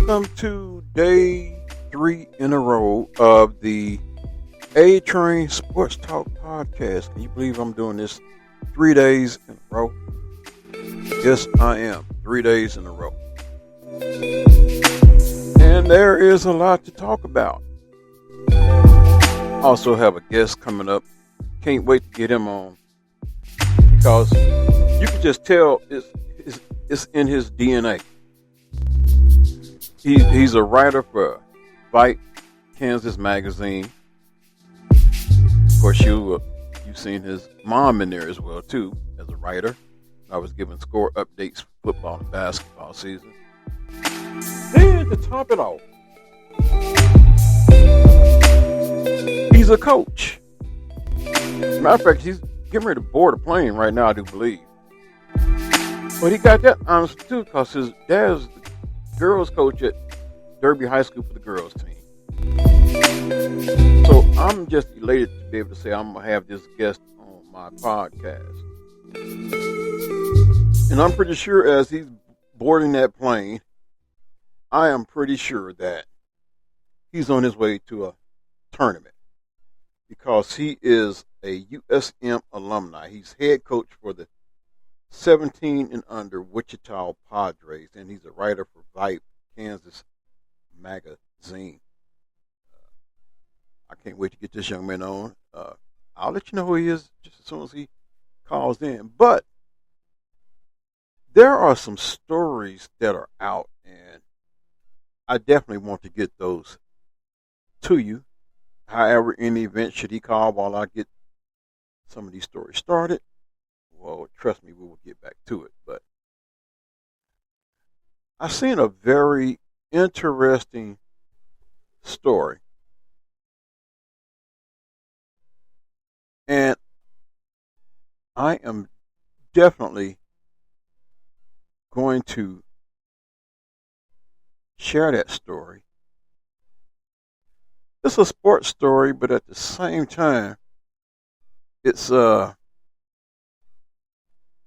Welcome to day 3 in a row of the A Train Sports Talk podcast. Can you believe I'm doing this 3 days in a row? Yes, I am. 3 days in a row. And there is a lot to talk about. Also have a guest coming up. Can't wait to get him on. Because you can just tell it's in his DNA. He's a writer for VypeKS magazine. Of course, you've seen his mom in there as well too as a writer. I was giving score updates for football and basketball season. Then to top it off, he's a coach. Matter of fact, he's getting ready to board a plane right now, I do believe. But he got that honest too because his dad's the girls coach at Derby High School for the girls team. So I'm just elated to be able to say I'm going to have this guest on my podcast. And I'm pretty sure as he's boarding that plane, I am pretty sure that he's on his way to a tournament because he is a USM alumni. He's head coach for the 17 and under Wichita Padrees, and he's a writer for VypeKS magazine. I can't wait to get this young man on. I'll let you know who he is just as soon as he calls in. But there are some stories that are out, and I definitely want to get those to you. However, in the event, should he call while I get some of these stories started, well, trust me, we will get back to it. But I've seen a very interesting story. And I am definitely going to share that story. It's a sports story, but at the same time, it's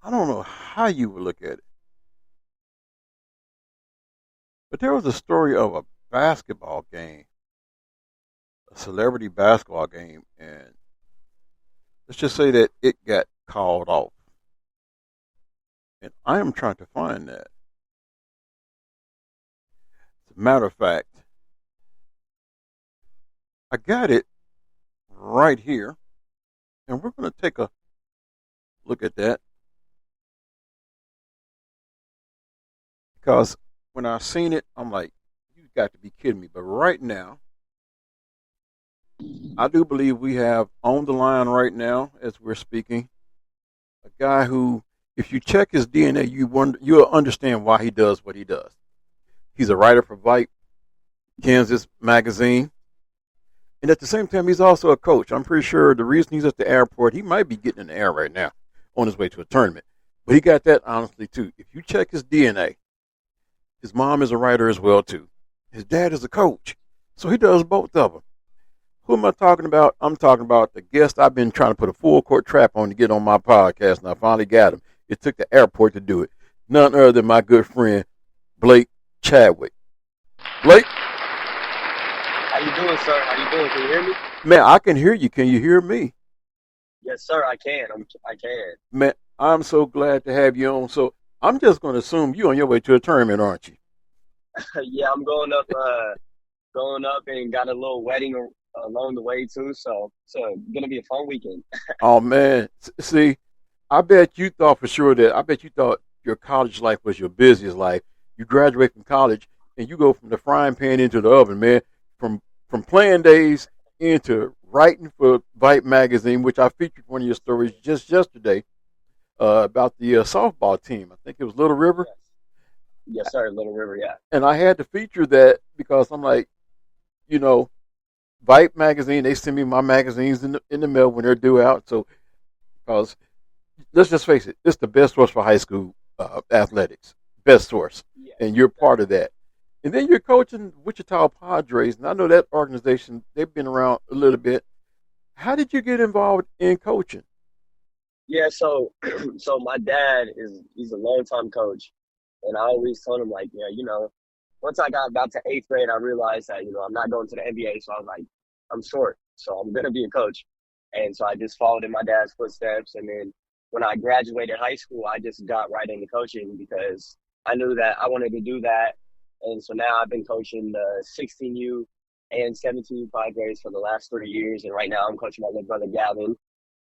I don't know how you would look at it. But there was a story of a basketball game, a celebrity basketball game, and let's just say that it got called off. And I am trying to find that. As a matter of fact, I got it right here, and we're going to take a look at that. Because when I seen it, I'm like, you got to be kidding me. But right now, I do believe we have on the line right now, as we're speaking, a guy who, if you check his DNA, you'll understand why he does what he does. He's a writer for VypeKS magazine. And at the same time, he's also a coach. I'm pretty sure the reason he's at the airport, he might be getting in the air right now on his way to a tournament. But he got that honestly, too. If you check his DNA, his mom is a writer as well, too. His dad is a coach. So he does both of them. Who am I talking about? I'm talking about the guest I've been trying to put a full court trap on to get on my podcast, and I finally got him. It took the airport to do it. None other than my good friend, Blake Chadwick. Blake? How you doing, sir? How you doing? Can you hear me? Man, I can hear you. Can you hear me? Yes, sir. I can. I can. Man, I'm so glad to have you on. So I'm just going to assume you're on your way to a tournament, aren't you? Yeah, I'm going up and got a little wedding along the way too. So it's gonna be a fun weekend. Oh man, see, I bet you thought your college life was your busiest life. You graduate from college and you go from the frying pan into the oven, man. From playing days into writing for Vype magazine, which I featured one of your stories just yesterday about the softball team. I think it was Little River. Yes, sir, Little River, yeah. And I had to feature that because I'm like, Vype magazine, they send me my magazines in the mail when they're due out. So, because let's just face it, it's the best source for high school athletics, best source, Yes, and you're part of that. And then you're coaching Wichita Padrees, and I know that organization, they've been around a little bit. How did you get involved in coaching? Yeah, so my dad he's a longtime coach, and I always told him, like, yeah, once I got about to eighth grade, I realized that, I'm not going to the NBA. So I was like, I'm short. So I'm going to be a coach. And so I just followed in my dad's footsteps. And then when I graduated high school, I just got right into coaching because I knew that I wanted to do that. And so now I've been coaching the 16U and 17U Padres for the last 3 years. And right now I'm coaching my little brother Gavin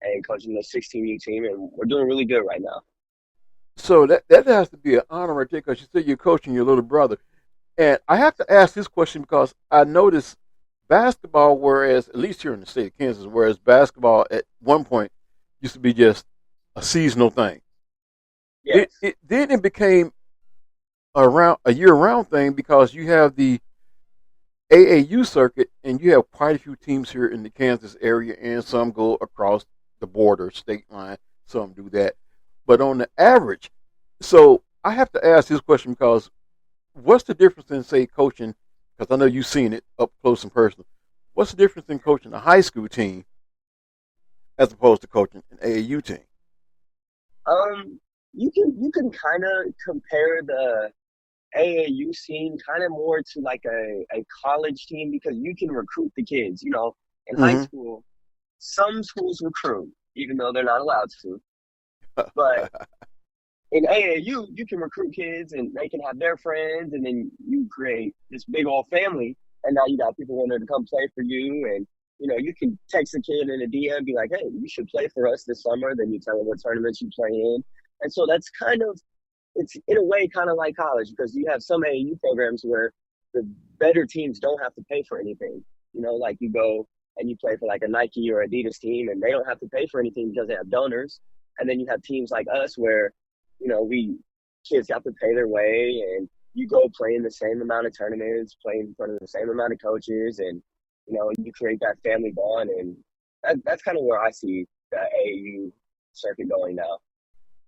and coaching the 16U team. And we're doing really good right now. So that has to be an honor right there because you said you're coaching your little brother. And I have to ask this question because I noticed basketball, whereas at least here in the state of Kansas, whereas basketball at one point used to be just a seasonal thing. Yes. Then it became a year round thing because you have the AAU circuit and you have quite a few teams here in the Kansas area, and some go across the border, state line. Some do that, but on the average, so I have to ask this question because what's the difference in, say, coaching? Because I know you've seen it up close and personal. What's the difference in coaching a high school team as opposed to coaching an AAU team? You can kind of compare the AAU scene kind of more to like a college team because you can recruit the kids. In high Mm-hmm. school, some schools recruit even though they're not allowed to, but in AAU, you can recruit kids and they can have their friends, and then you create this big old family. And now you got people wanting to come play for you, and you can text a kid in a DM and be like, "Hey, you should play for us this summer." Then you tell them what tournaments you play in, and so that's kind of it's in a way kind of like college because you have some AAU programs where the better teams don't have to pay for anything. Like you go and you play for like a Nike or Adidas team, and they don't have to pay for anything because they have donors. And then you have teams like us where we kids have to pay their way, and you go play in the same amount of tournaments, play in front of the same amount of coaches, and you create that family bond, and that's kind of where I see the AAU circuit going now.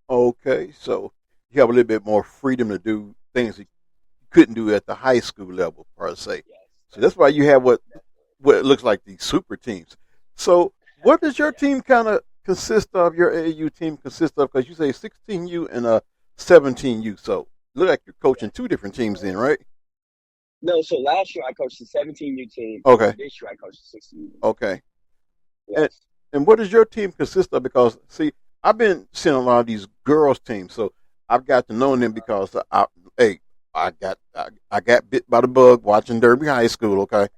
Okay, so you have a little bit more freedom to do things that you couldn't do at the high school level, per se. Yes, So that's why you have what it looks like these super teams. So what does your yeah. team kind of consist of? Your AAU team consist of because you say 16U and a 17U. So look like you're coaching two different teams then, right? No, so last year I coached the 17U team, and Okay, then this year I coached the 16U team. okay. And Yes. and what does your team consist of? Because see, I've been seeing a lot of these girls teams, so I've got to know them because hey, I got bit by the bug watching Derby High School. Okay,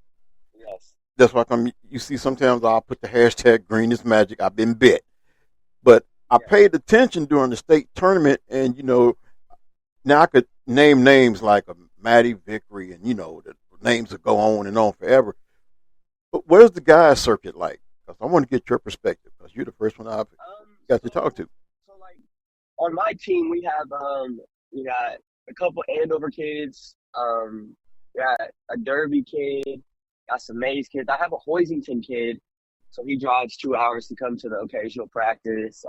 Yes. that's why you see sometimes I'll put the hashtag Green is Magic. I've been bit, but I Yes. paid attention during the state tournament, and now I could name names like a Maddie Vickery, and the names that go on and on forever. But where's the guys circuit like? Because I want to get your perspective because you're the first one I've got to talk So to. like on my team we got a couple Andover kids, we got a Derby kid, got some Mays kids. I have a Hoisington kid, so he drives 2 hours to come to the occasional practice.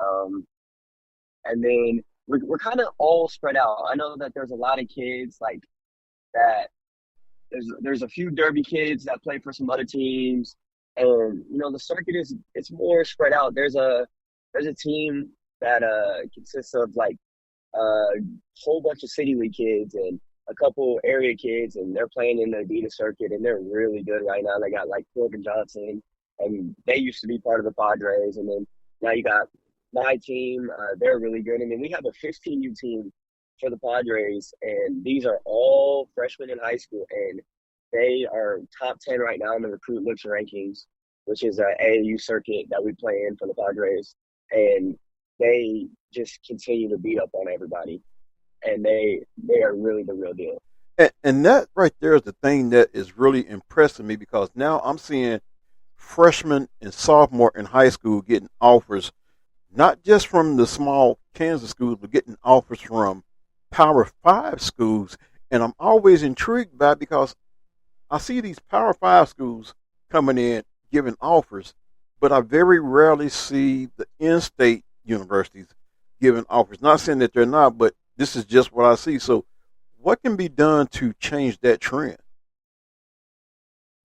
And then we're kind of all spread out. I know that there's a lot of kids like that. There's a few Derby kids that play for some other teams, and the circuit is it's more spread out. There's a team that consists of like a whole bunch of city league kids and a couple area kids, and they're playing in the Adidas circuit, and they're really good right now. They got like Corbin Johnson, and they used to be part of the Padres, and then now you got my team. They're really good, and then we have a 15U team for the Padres, and these are all freshmen in high school, and they are top 10 right now in the Recruit Looks rankings, which is an AAU circuit that we play in for the Padres, and they just continue to beat up on everybody, and they are really the real deal. And that right there is the thing that is really impressing me because now I'm seeing freshmen and sophomore in high school getting offers, not just from the small Kansas schools, but getting offers from Power Five schools. And I'm always intrigued by it because I see these Power Five schools coming in giving offers, but I very rarely see the in-state universities giving offers. Not saying that they're not, but this is just what I see. So, what can be done to change that trend?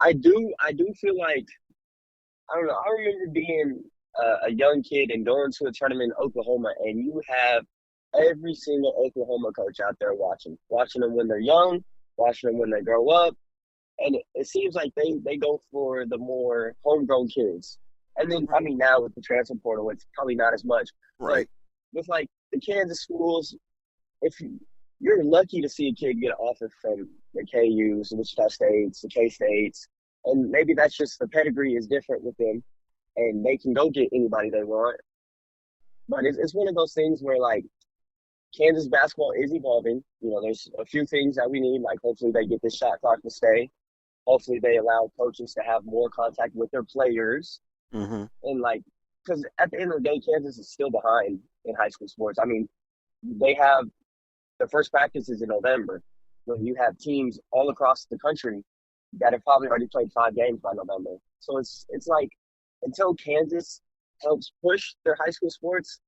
I do feel like I don't know. I remember being a young kid and going to a tournament in Oklahoma, and you have every single Oklahoma coach out there watching them when they're young, watching them when they grow up. And it seems like they go for the more homegrown kids. And then, I mean, now with the transfer portal, it's probably not as much. But Right. with like the Kansas schools, if you're lucky to see a kid get an offer from the KUs, the Wichita States, the K States, and maybe that's just the pedigree is different with them, and they can go get anybody they want. But it's one of those things where like Kansas basketball is evolving. You know, there's a few things that we need. Like hopefully they get this shot clock to stay. Hopefully they allow coaches to have more contact with their players. Mm-hmm. And like, because at the end of the day, Kansas is still behind in high school sports. I mean, they have the first practice is in November. When you have teams all across the country that have probably already played 5 games by November. So it's like until Kansas helps push their high school sports,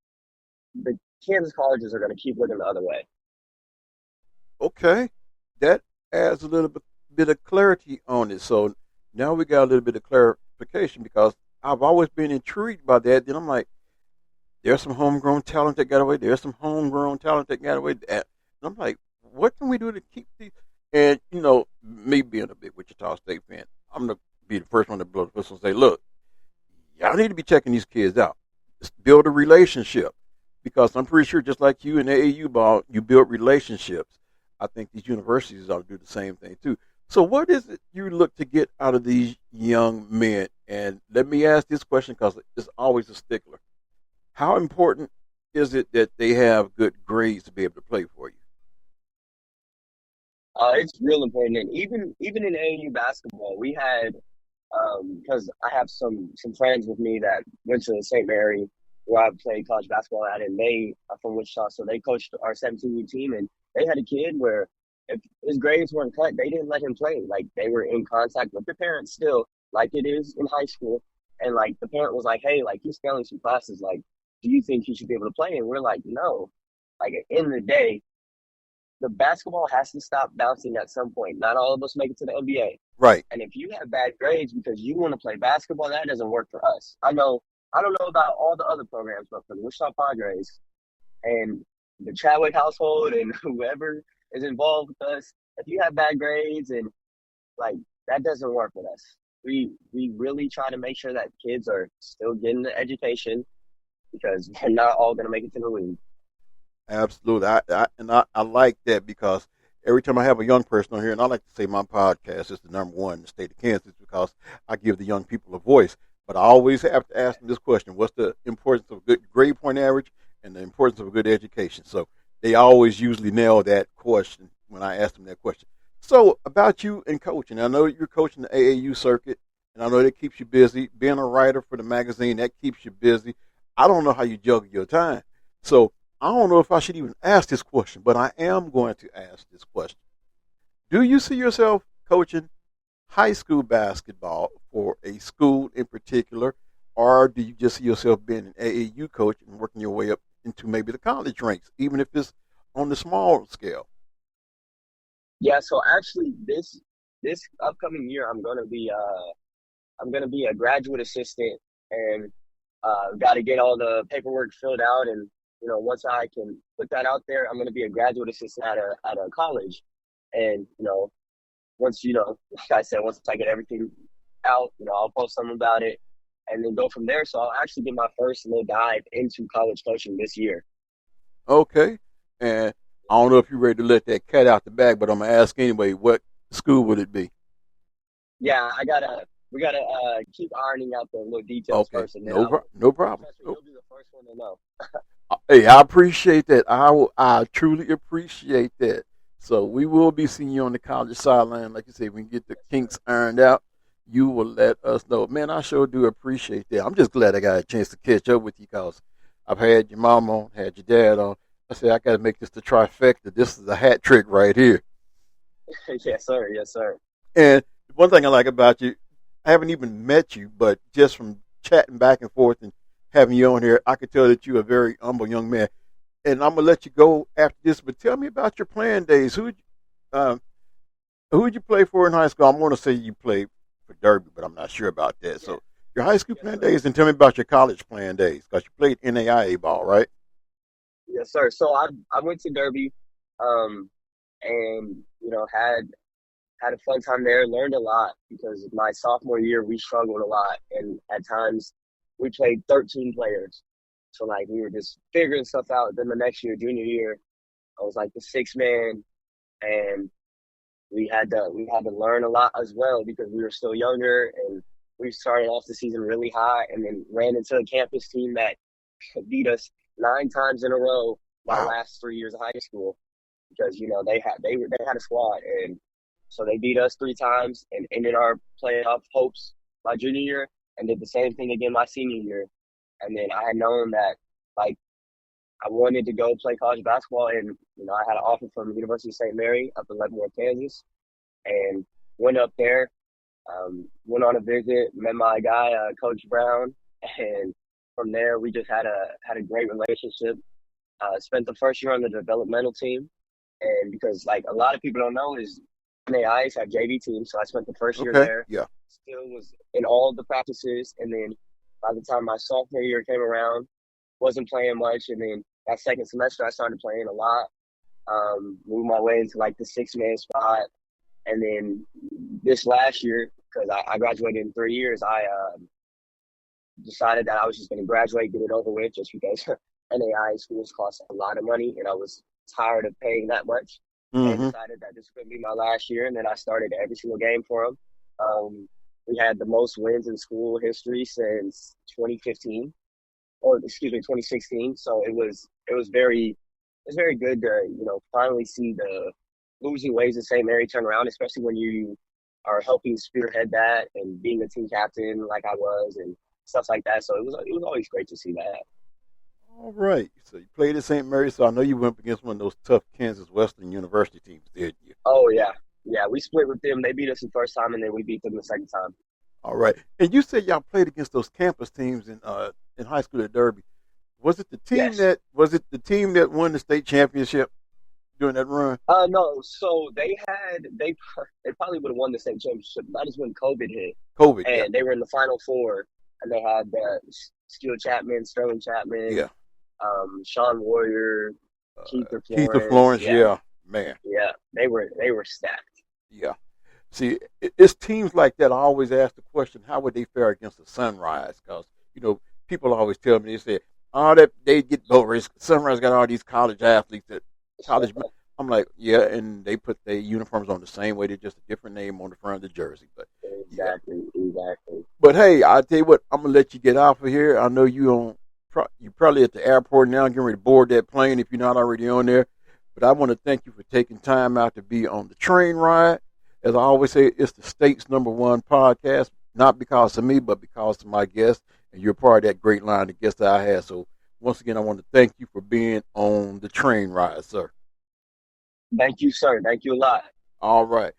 the Kansas colleges are going to keep looking the other way. Okay, that adds a little bit of clarity on it. So now we got a little bit of clarification because I've always been intrigued by that. Then I'm like, there's some homegrown talent that got away. There's some homegrown talent that got away. And I'm like, what can we do to keep these? And you know, me being a big Wichita State fan, I'm gonna be the first one to blow the whistle and say, look, y'all need to be checking these kids out. Just build a relationship because I'm pretty sure, just like you in AAU ball, you build relationships. I think these universities ought to do the same thing too. So, what is it you look to get out of these young men? And let me ask this question because it's always a stickler. How important is it that they have good grades to be able to play for you? It's real important, and even in AAU basketball, we had because I have some friends with me that went to St. Mary, where I played college basketball at, and they are from Wichita, so they coached our 17U team, and they had a kid where if his grades weren't cut, they didn't let him play. Like they were in contact with the parents still, like it is in high school, and like the parent was like, "Hey, like he's failing some classes. Like, do you think he should be able to play?" And we're like, "No." Like at the end of the day, the basketball has to stop bouncing at some point. Not all of us make it to the NBA. Right. And if you have bad grades because you want to play basketball, that doesn't work for us. I don't know about all the other programs, but for the Wichita Padres and the Chadwick household and whoever is involved with us, if you have bad grades and like that doesn't work with us. We really try to make sure that kids are still getting the education because they're not all going to make it to the league. Absolutely. I like that because every time I have a young person on here, and I like to say my podcast is the number one in the state of Kansas because I give the young people a voice. But I always have to ask them this question: what's the importance of a good grade point average and the importance of a good education? So they always usually nail that question when I ask them that question. So about you and coaching, I know you're coaching the AAU circuit, and I know that keeps you busy. Being a writer for the magazine, that keeps you busy. I don't know how you juggle your time. So I don't know if I should even ask this question, but I am going to ask this question. Do you see yourself coaching high school basketball for a school in particular, or do you just see yourself being an AAU coach and working your way up into maybe the college ranks, even if it's on the small scale? Yeah, so actually this upcoming year I'm gonna be a graduate assistant and got to get all the paperwork filled out and once I can put that out there, I'm gonna be a graduate assistant at a college, and once like I said, once I get everything out, I'll post something about it and then go from there. So I'll actually get my first little dive into college coaching this year. Okay. And I don't know if you're ready to let that cat out the bag, but I'm going to ask anyway, what school would it be? Yeah, we gotta keep ironing out the little details Okay. first, and then No problem. you'll be the first one to know. Hey, I appreciate that. I truly appreciate that. So we will be seeing you on the college sideline. Like you said, we can get the Yes, sir. kinks ironed out. You will let us know. Man, I sure do appreciate that. I'm just glad I got a chance to catch up with you because I've had your mom on, had your dad on. I said, I got to make this the trifecta. This is a hat trick right here. Yes, sir. Yes, sir. And one thing I like about you, I haven't even met you, but just from chatting back and forth and having you on here, I could tell that you're a very humble young man. And I'm gonna let you go after this, but tell me about your playing days. Um, who'd you play for in high school? I'm gonna say you played for Derby, but I'm not sure about that. Yeah. So your high school Yes, playing sir. days, and tell me about your college playing days because you played NAIA ball, right? Yes, sir. So I went to Derby, and had had a fun time there, learned a lot because my sophomore year we struggled a lot, and at times we played 13 players. So like we were just figuring stuff out. Then the next year, junior year, I was like the sixth man, and we had to learn a lot as well because we were still younger, and we started off the season really high, and then ran into a campus team that beat us 9 times in a row my Wow. last 3 years of high school because they had a squad, and so they beat us 3 times and ended our playoff hopes my junior year, and did the same thing again my senior year. And then I had known that like I wanted to go play college basketball, and I had an offer from the University of St. Mary up in Leavenworth, Kansas, and went up there. Went on a visit, met my guy, Coach Brown, and from there we just had a great relationship. Spent the first year on the developmental team, and because like a lot of people don't know is NAIs have JV teams, so I spent the first year Okay. there. Yeah. Still was in all of the practices, and then by the time my sophomore year came around, wasn't playing much, and then that second semester I started playing a lot. Moved my way into like the six-man spot, and then this last year, because I graduated in 3 years, I decided that I was just going to graduate, get it over with, just because NAI schools cost a lot of money, and I was tired of paying that much, and Mm-hmm. decided that this was going to be my last year, and then I started every single game for them. We had the most wins in school history since 2015, or excuse me, 2016. So it was very good to finally see the losing ways of St. Mary turn around, especially when you are helping spearhead that and being a team captain like I was and stuff like that. So it was always great to see that. All right. So you played at St. Mary's. So I know you went up against one of those tough Kansas Western University teams, didn't you? Oh yeah, yeah. We split with them. They beat us the first time, and then we beat them the second time. All right. And you said y'all played against those campus teams in high school at Derby. Yes. Was it the team that won the state championship during that run? No. So they probably would have won the state championship. That is when COVID hit, COVID. Yeah. and they were in the Final Four, and they had Steele Chapman, Sterling Yeah. Chapman, Sean Warrior, Keitha Keith Florence. Florence. Yeah, Yeah. Man. yeah. They were stacked. Yeah. See, it's teams like that. I always ask the question, how would they fare against the Sunrise? Because people always tell me, they say, "Oh, that they get bogus. Sunrise got all these college athletes that college." I'm like, yeah, and they put their uniforms on the same way. They're just a different name on the front of the jersey. But yeah. Exactly. But hey, I tell you what, I'm gonna let you get off of here. I know you're probably at the airport now, getting ready to board that plane if you're not already on there. But I want to thank you for taking time out to be on the train ride. As I always say, it's the state's #1 podcast, not because of me, but because of my guests, and you're part of that great line of guests that I had. So once again, I want to thank you for being on the train ride, sir. Thank you, sir. Thank you a lot. All right.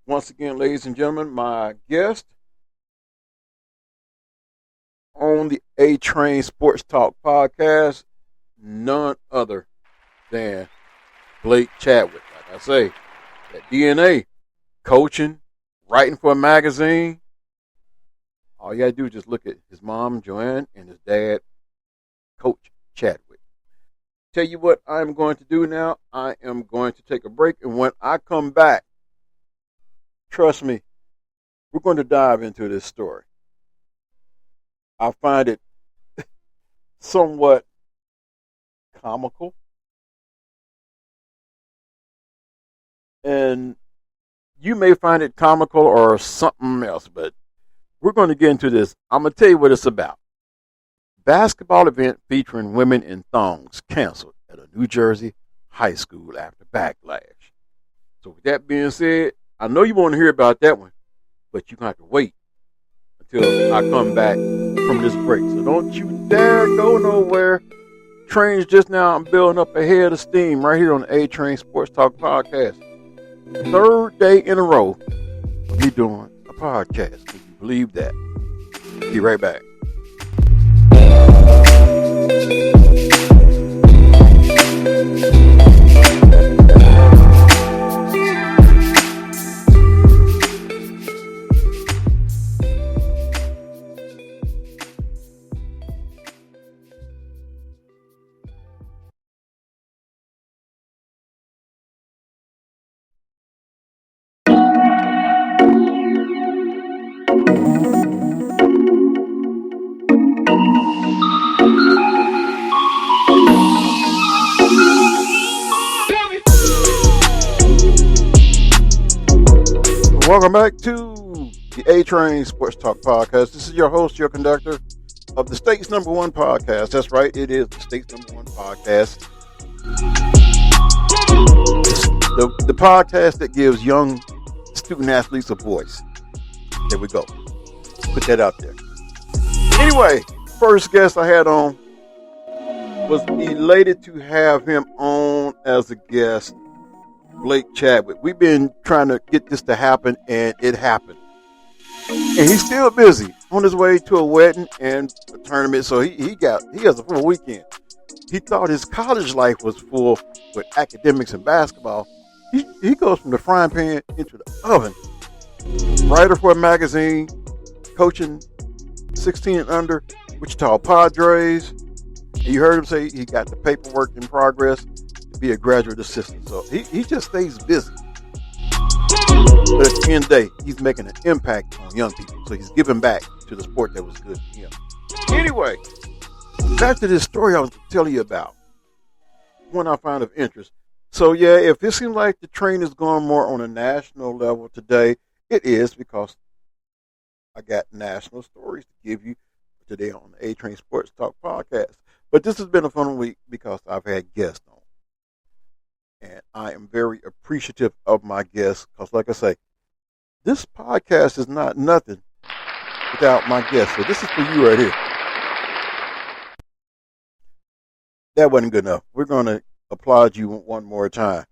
Once again, ladies and gentlemen, my guest on the A Train Sports Talk podcast, none other than Blake Chadwick. Like I say, that DNA, coaching, writing for a magazine. All you got to do is just look at his mom, Joanne, and his dad, Coach Chadwick. Tell you what I'm going to do now. I am going to take a break, and when I come back, trust me, we're going to dive into this story. I find it somewhat comical, and you may find it comical or something else, but we're going to get into this. I'm going to tell you what it's about. Basketball event featuring women in thongs canceled at a New Jersey high school after backlash. So with that being said, I know you want to hear about that one, but you're going to have to wait until I come back from this break. So don't you dare go nowhere. Train's just now, I'm building up a head of steam right here on the A Train Sports Talk podcast. Third day in a row of me doing a podcast. Can you believe that? Be right back. Welcome back to the A-Train Sports Talk Podcast. This is your host, your conductor of the state's number one podcast. That's right, it is the state's number one podcast. The podcast that gives young student athletes a voice. There we go. Put that out there. Anyway, first guest I had on, was elated to have him on as a guest, Blake Chadwick. We've been trying to get this to happen, and it happened. And he's still busy on his way to a wedding and a tournament, so he has a full weekend. He thought his college life was full with academics and basketball. He goes from the frying pan into the oven. Writer for a magazine, coaching 16 and under, Wichita Padrees. And you heard him say he got the paperwork in progress to be a graduate assistant. So he just stays busy. But at the end of the day, he's making an impact on young people. So he's giving back to the sport that was good for him. Anyway, back to this story I was telling you about. One I found of interest. So yeah, if it seems like the train is going more on a national level today, it is, because I got national stories to give you today on the A-Train Sports Talk Podcast. But this has been a fun week because I've had guests on. And I am very appreciative of my guests because, like I say, this podcast is not nothing without my guests. So this is for you right here. That wasn't good enough. We're going to applaud you one more time.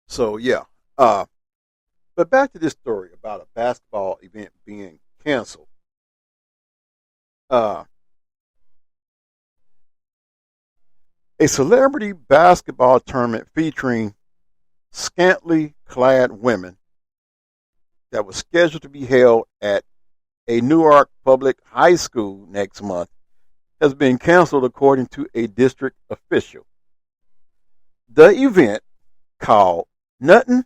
So, yeah. But back to this story about a basketball event being canceled. A celebrity basketball tournament featuring scantily clad women that was scheduled to be held at a Newark public high school next month has been canceled, according to a district official. The event, called Nuttin,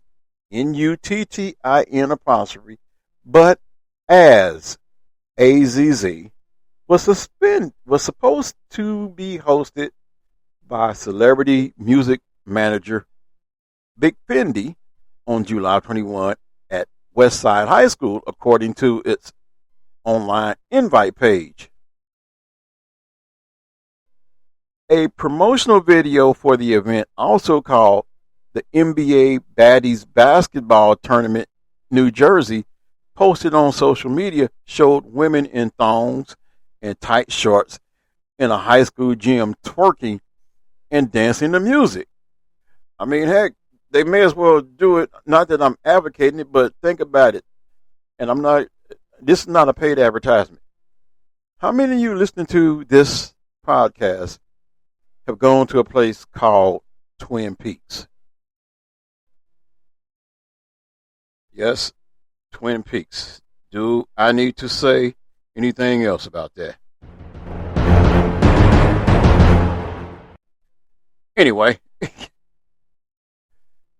Nuttin apostrophe, but as AZZ, was supposed to be hosted by celebrity music manager Big Fendi on July 21 at Westside High School, according to its online invite page. A promotional video for the event, also called the NBA Baddies Basketball Tournament New Jersey, posted on social media, showed women in thongs and tight shorts in a high school gym twerking and dancing to music. I mean, heck, they may as well do it. Not that I'm advocating it, but think about it. And this is not a paid advertisement. How many of you listening to this podcast have gone to a place called Twin Peaks? Yes, Twin Peaks. Do I need to say anything else about that? Anyway,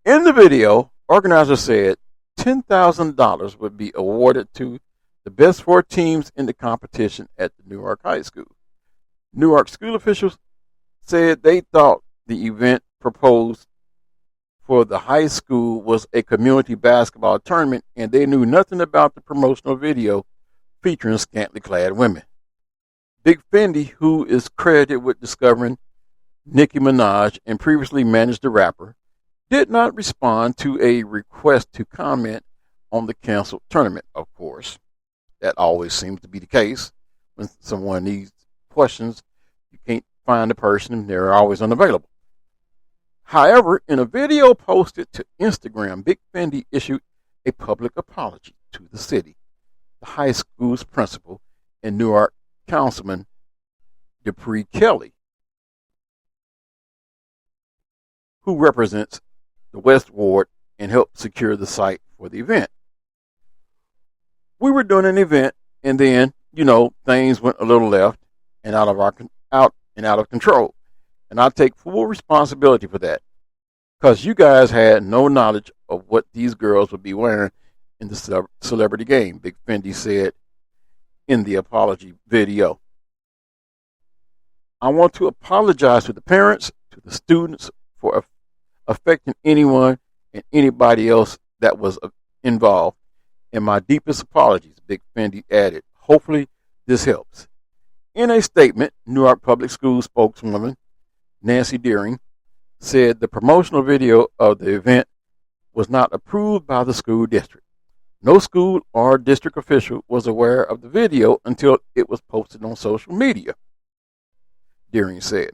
in the video, organizers said $10,000 would be awarded to the best 4 teams in the competition at the Newark High School. Newark school officials said they thought the event proposed for the high school was a community basketball tournament, and they knew nothing about the promotional video featuring scantily clad women. Big Fendi, who is credited with discovering Nicki Minaj and previously managed the rapper, did not respond to a request to comment on the canceled tournament. Of course, that always seems to be the case when someone needs questions. You can't find a person, they're always unavailable. However, in a video posted to Instagram, Big Fendi issued a public apology to the city, the high school's principal, and Newark Councilman Dupree Kelly, who represents the West Ward and helped secure the site for the event. We were doing an event, and then, things went a little left and out of control. And I take full responsibility for that, because you guys had no knowledge of what these girls would be wearing in the celebrity game, Big Fendi said in the apology video. I want to apologize to the parents, to the students for affecting anyone and anybody else that was involved. And my deepest apologies, Big Fendi added. Hopefully this helps. In a statement, Newark Public Schools spokeswoman Nancy Deering said the promotional video of the event was not approved by the school district. No school or district official was aware of the video until it was posted on social media, Deering said.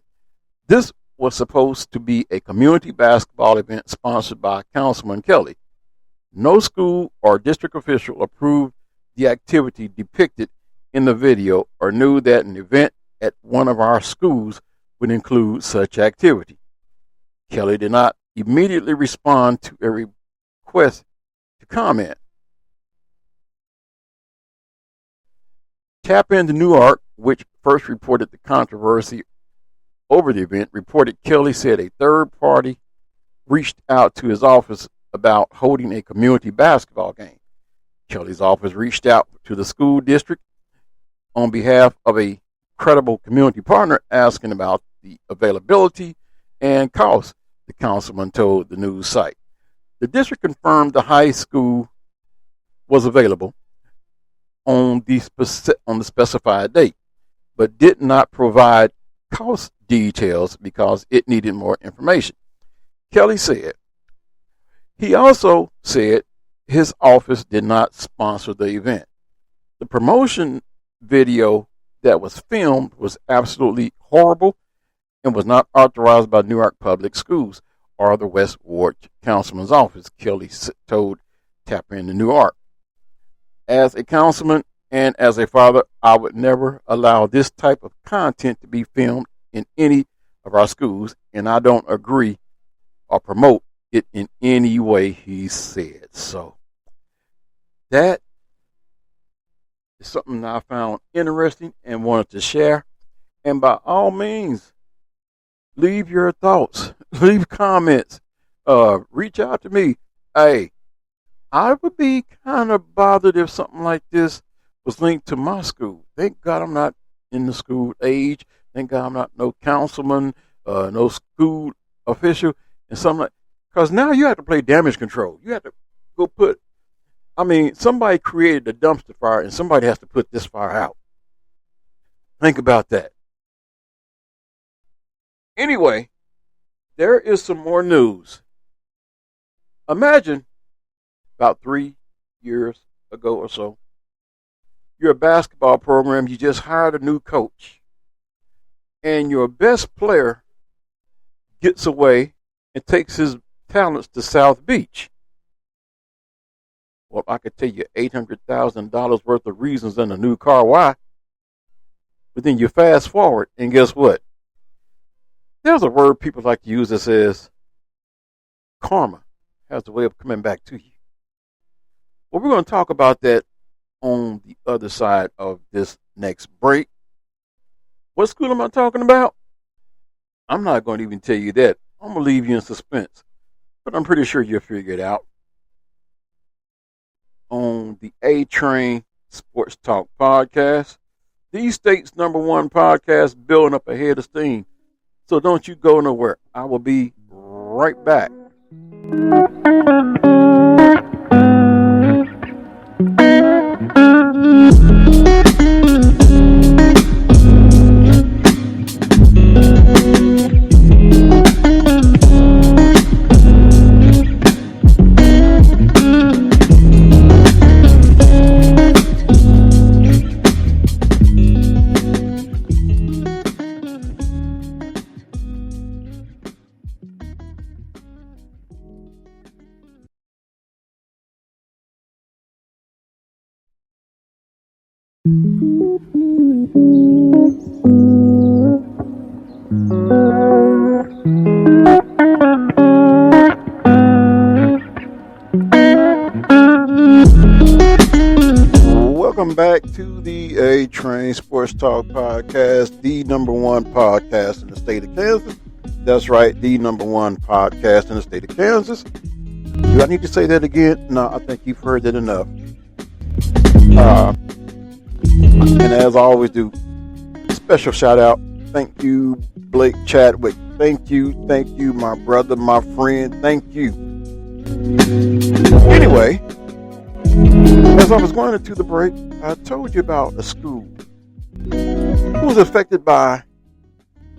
This was supposed to be a community basketball event sponsored by Councilman Kelly. No school or district official approved the activity depicted in the video or knew that an event at one of our schools would include such activity. Kelly did not immediately respond to a request to comment. Tap into Newark, which first reported the controversy over the event, reported Kelly said a third party reached out to his office about holding a community basketball game. Kelly's office reached out to the school district on behalf of a credible community partner asking about the availability and cost, the councilman told the news site. The district confirmed the high school was available on the specified date, but did not provide cost details because it needed more information. Kelly said. He also said his office did not sponsor the event. The promotion video that was filmed was absolutely horrible and was not authorized by Newark Public Schools or the West Ward Councilman's office, Kelly told Tap Into Newark. As a councilman and as a father, I would never allow this type of content to be filmed in any of our schools, and I don't agree or promote it in any way, he said. So that is something that I found interesting and wanted to share. And by all means, leave your thoughts, leave comments, reach out to me. Hey, I would be kind of bothered if something like this was linked to my school. Thank God I'm not in the school age. Thank God I'm not no councilman, no school official, and something like. Because now you have to play damage control. You have to go somebody created a dumpster fire and somebody has to put this fire out. Think about that. Anyway, there is some more news. Imagine about 3 years ago or so, you're a basketball program, you just hired a new coach, and your best player gets away and takes his talents to South Beach. Well, I could tell you $800,000 worth of reasons and a new car why. But then you fast forward, and guess what? There's a word people like to use that says karma has a way of coming back to you. Well, we're going to talk about that on the other side of this next break. What school am I talking about? I'm not going to even tell you that. I'm going to leave you in suspense. But I'm pretty sure you'll figure it out. On the A-Train Sports Talk podcast, the state's #1 podcast, building up a head of steam. So don't you go nowhere. I will be right back. Welcome back to the A-Train Sports Talk podcast, the #1 podcast in the state of Kansas. That's right, the #1 podcast in the state of Kansas. Do I need to say that again? No, I think you've heard it enough. And as I always do, special shout out Thank you, Blake Chadwick. Thank you, my brother, my friend. Thank you. Anyway, as I was going into the break, I told you about a school who was affected by,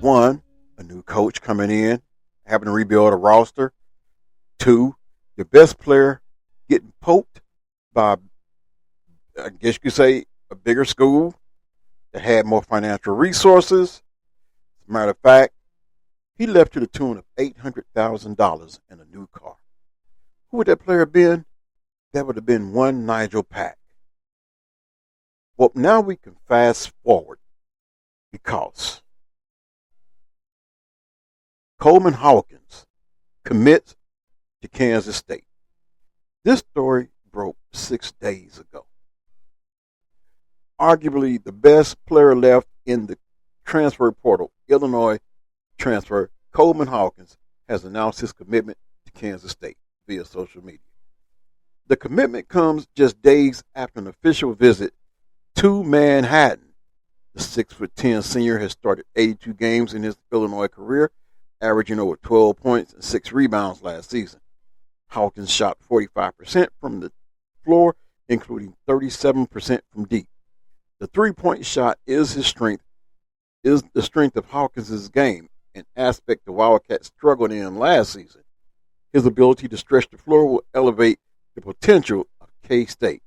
one, a new coach coming in, having to rebuild a roster. Two, your best player getting poked by, I guess you could say, a bigger school that had more financial resources. As a matter of fact, he left to the tune of $800,000 in a new car. Who would that player have been? That would have been one Nigel Pack. Well, now we can fast forward because Coleman Hawkins commits to Kansas State. This story broke 6 days ago. Arguably the best player left in the transfer portal, Illinois transfer, Coleman Hawkins, has announced his commitment to Kansas State via social media. The commitment comes just days after an official visit to Manhattan. The 6'10" senior has started 82 games in his Illinois career, averaging over 12 points and 6 rebounds last season. Hawkins shot 45% from the floor, including 37% from deep. The three-point shot is the strength of Hawkins' game, an aspect the Wildcats struggled in last season. His ability to stretch the floor will elevate the potential of K-State.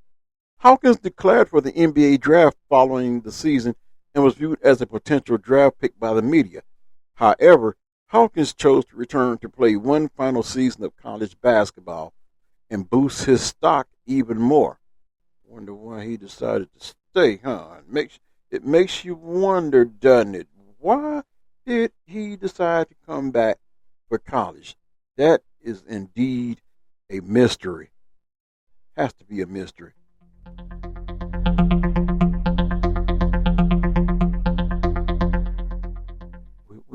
Hawkins declared for the NBA draft following the season and was viewed as a potential draft pick by the media. However, Hawkins chose to return to play one final season of college basketball and boost his stock even more. Wonder why he decided to stay, huh? It makes you wonder, doesn't it? Why did he decide to come back for college? That is indeed a mystery. Has to be a mystery.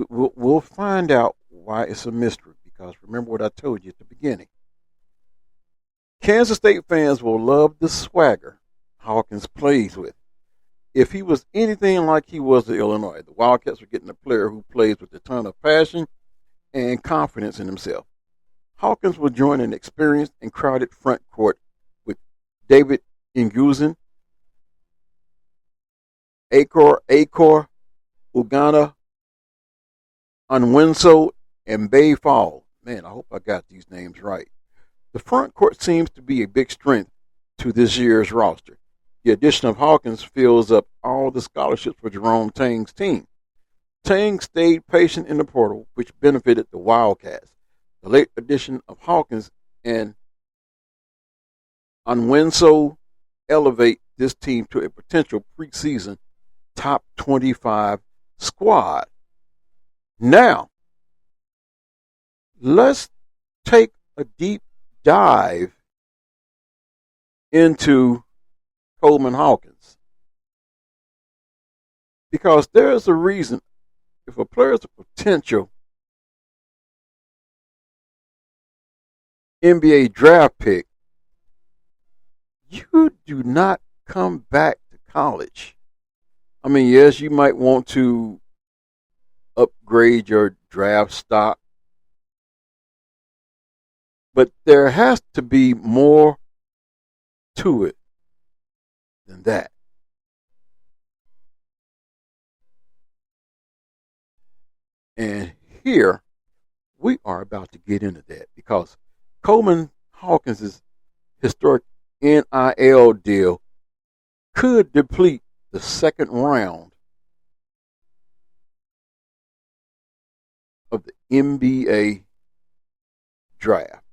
We'll find out why it's a mystery, because remember what I told you at the beginning. Kansas State fans will love the swagger Hawkins plays with. If he was anything like he was at Illinois, the Wildcats were getting a player who plays with a ton of passion and confidence in himself. Hawkins will join an experienced and crowded front court with David Nguzen, Akor, Ugana, Onwinso, and Bay Fall. Man, I hope I got these names right. The front court seems to be a big strength to this year's roster. The addition of Hawkins fills up all the scholarships for Jerome Tang's team. Tang stayed patient in the portal, which benefited the Wildcats. The late addition of Hawkins and Onwinso elevate this team to a potential preseason top 25 squad. Now, let's take a deep dive into Coleman Hawkins, because there's a reason. If a player is a potential NBA draft pick, you do not come back to college. I mean, yes, you might want to upgrade your draft stock, but there has to be more to it than that. And here we are about to get into that, because Coleman Hawkins' historic NIL deal could deplete the second round of the NBA draft.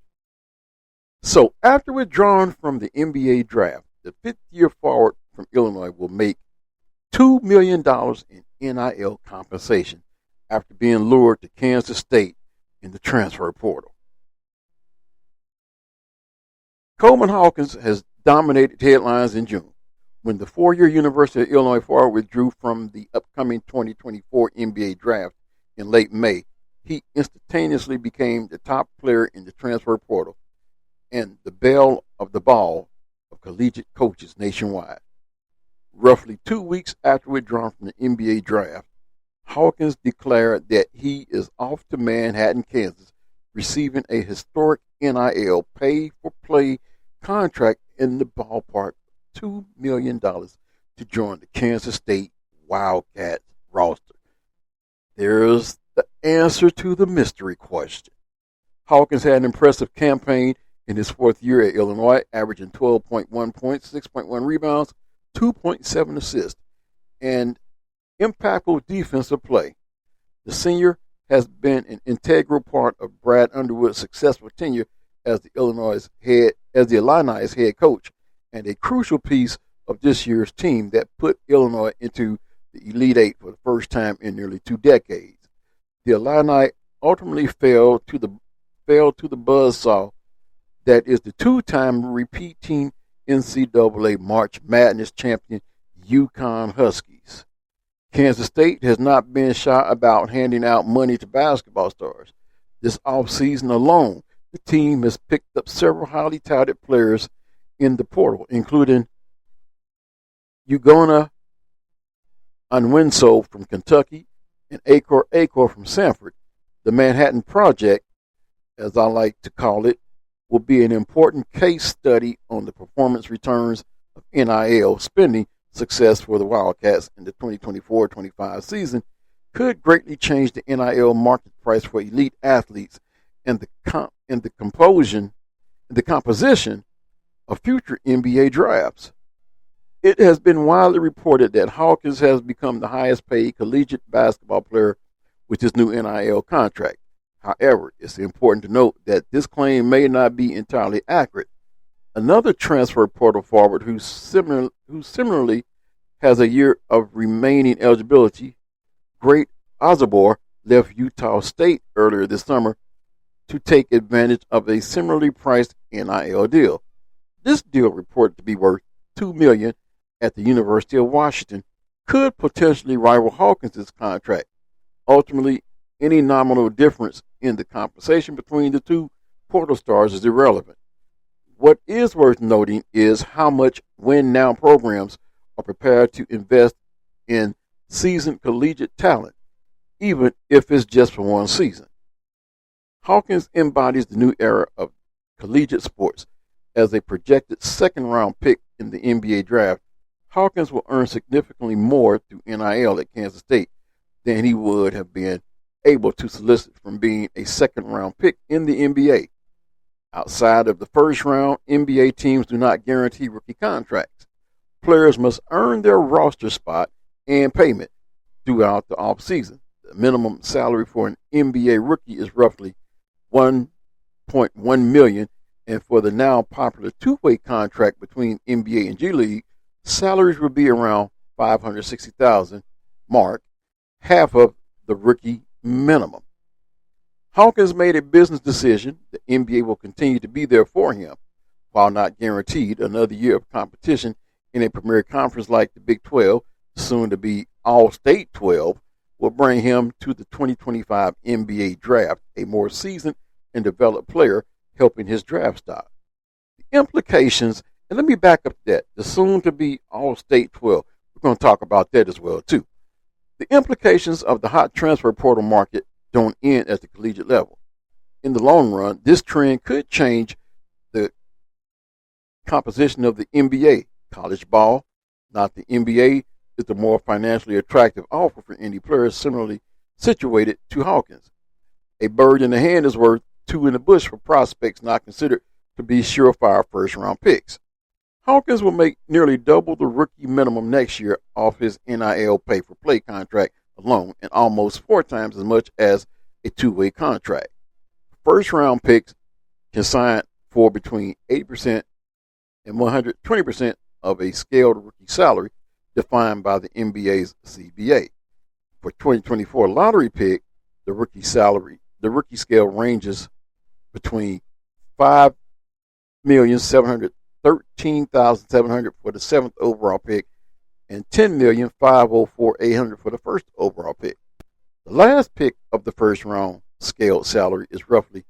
So after withdrawing from the NBA draft, the fifth-year forward from Illinois will make $2 million in NIL compensation after being lured to Kansas State in the transfer portal. Coleman Hawkins has dominated headlines in June when the four-year University of Illinois forward withdrew from the upcoming 2024 NBA draft in late May. He instantaneously became the top player in the transfer portal and the belle of the ball of collegiate coaches nationwide. Roughly 2 weeks after withdrawing from the NBA draft, Hawkins declared that he is off to Manhattan, Kansas, receiving a historic NIL pay-for-play contract in the ballpark of $2 million to join the Kansas State Wildcats roster. There's the answer to the mystery question. Hawkins had an impressive campaign in his fourth year at Illinois, averaging 12.1 points, 6.1 rebounds, 2.7 assists, and impactful defensive play. The senior has been an integral part of Brad Underwood's successful tenure as the Illinois' head coach, and a crucial piece of this year's team that put Illinois into the Elite Eight for the first time in nearly 2 decades. The Illini ultimately fell to the buzzsaw that is the 2-time repeating NCAA March Madness champion UConn Huskies. Kansas State has not been shy about handing out money to basketball stars. This offseason alone, the team has picked up several highly touted players in the portal, including Ugonna Onwunsor from Kentucky and Akor from Samford. The Manhattan Project, as I like to call it, will be an important case study on the performance returns of NIL spending success for the Wildcats in the 2024-25 season. Could greatly change the NIL market price for elite athletes and the composition of future NBA drafts. It has been widely reported that Hawkins has become the highest paid collegiate basketball player with his new NIL contract. However, it's important to note that this claim may not be entirely accurate. Another transfer portal forward who similarly has a year of remaining eligibility, Great Ozabor, left Utah State earlier this summer to take advantage of a similarly priced NIL deal. This deal, reported to be worth $2 million at the University of Washington, could potentially rival Hawkins' contract. Ultimately, any nominal difference in the compensation between the two portal stars is irrelevant. What is worth noting is how much win now programs are prepared to invest in seasoned collegiate talent, even if it's just for one season. Hawkins embodies the new era of collegiate sports. As a projected second-round pick in the NBA draft, Hawkins will earn significantly more through NIL at Kansas State than he would have been able to solicit from being a second-round pick in the NBA. Outside of the first round, NBA teams do not guarantee rookie contracts. Players must earn their roster spot and payment throughout the offseason. The minimum salary for an NBA rookie is roughly $1.1 million, and for the now popular two-way contract between NBA and G League, salaries will be around $560,000 mark, half of the rookie minimum. Hawkins made a business decision. The NBA will continue to be there for him. While not guaranteed another year of competition in a premier conference like the Big 12, soon to be All-State 12, will bring him to the 2025 NBA draft, a more seasoned and developed player helping his draft stock. The implications, and let me back up that, the soon to be All-State 12, we're going to talk about that as well too. The implications of the hot transfer portal market don't end at the collegiate level. In the long run, this trend could change the composition of the NBA. College ball, not the NBA, is the more financially attractive offer for any players similarly situated to Hawkins. A bird in the hand is worth two in the bush for prospects not considered to be surefire first-round picks. Hawkins will make nearly double the rookie minimum next year off his NIL pay-for-play contract alone, and almost 4 times as much as a two-way contract. First-round picks can sign for between 80% and 120% of a scaled rookie salary defined by the NBA's CBA. For 2024 lottery pick, the rookie scale ranges between $5,713,700 for the 7th overall pick and $10,504,800 for the first overall pick. The last pick of the first round scaled salary is roughly